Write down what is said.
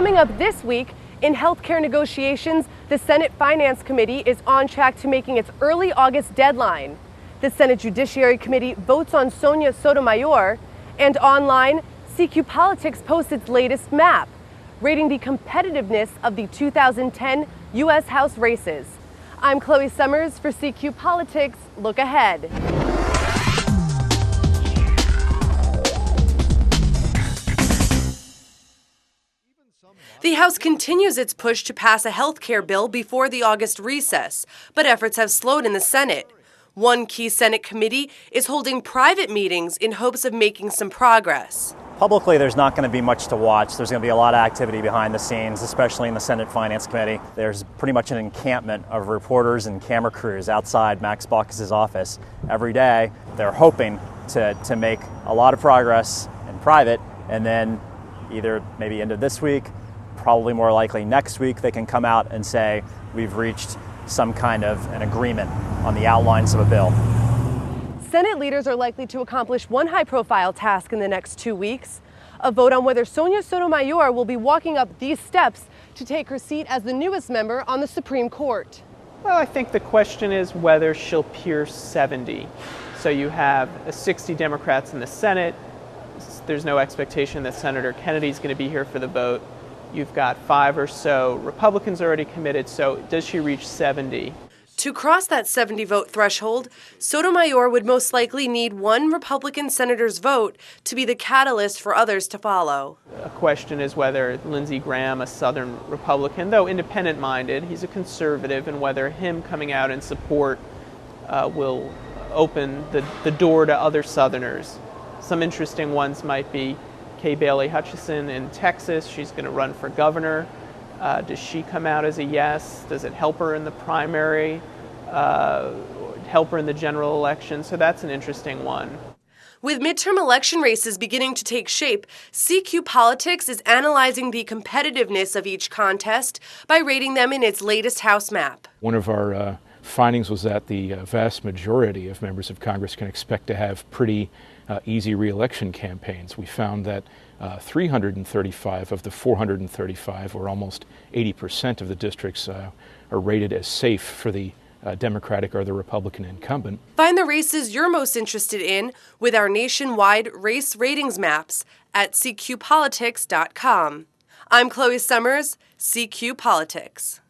Coming up this week, in healthcare negotiations, the Senate Finance Committee is on track to making its early August deadline. The Senate Judiciary Committee votes on Sonia Sotomayor, and online, cqpolitics posts its latest map, rating the competitiveness of the 2010 U.S. House races. I'm Chloe Summers for CQ Politics. Look ahead. The House continues its push to pass a health care bill before the August recess, but efforts have slowed in the Senate. One key Senate committee is holding private meetings in hopes of making some progress. Publicly, there's not going to be much to watch. There's going to be a lot of activity behind the scenes, especially in the Senate Finance Committee. There's pretty much an encampment of reporters and camera crews outside Max Baucus' office every day. They're hoping to make a lot of progress in private, and then either maybe end of this week, probably more likely next week, they can come out and say, we've reached some kind of an agreement on the outlines of a bill. Senate leaders are likely to accomplish one high-profile task in the next 2 weeks, a vote on whether Sonia Sotomayor will be walking up these steps to take her seat as the newest member on the Supreme Court. Well, I think the question is whether she'll pierce 70. So you have 60 Democrats in the Senate. There's no expectation that Senator Kennedy's going to be here for the vote. You've got 5 or so Republicans already committed, so does she reach 70? To cross that 70-vote threshold, Sotomayor would most likely need one Republican senator's vote to be the catalyst for others to follow. A question is whether Lindsey Graham, a Southern Republican, though independent-minded, he's a conservative, and whether him coming out in support will open the door to other Southerners. Some interesting ones might be Kay Bailey Hutchison in Texas. She's going to run for governor. Does she come out as a yes? Does it help her in the primary? Help her in the general election? So that's an interesting one. With midterm election races beginning to take shape, CQ Politics is analyzing the competitiveness of each contest by rating them in its latest House map. One of our findings was that the vast majority of members of Congress can expect to have pretty easy re-election campaigns. We found that 335 of the 435, or almost 80% of the districts, are rated as safe for the Democratic or the Republican incumbent. Find the races you're most interested in with our nationwide race ratings maps at cqpolitics.com. I'm Chloe Summers, CQ Politics.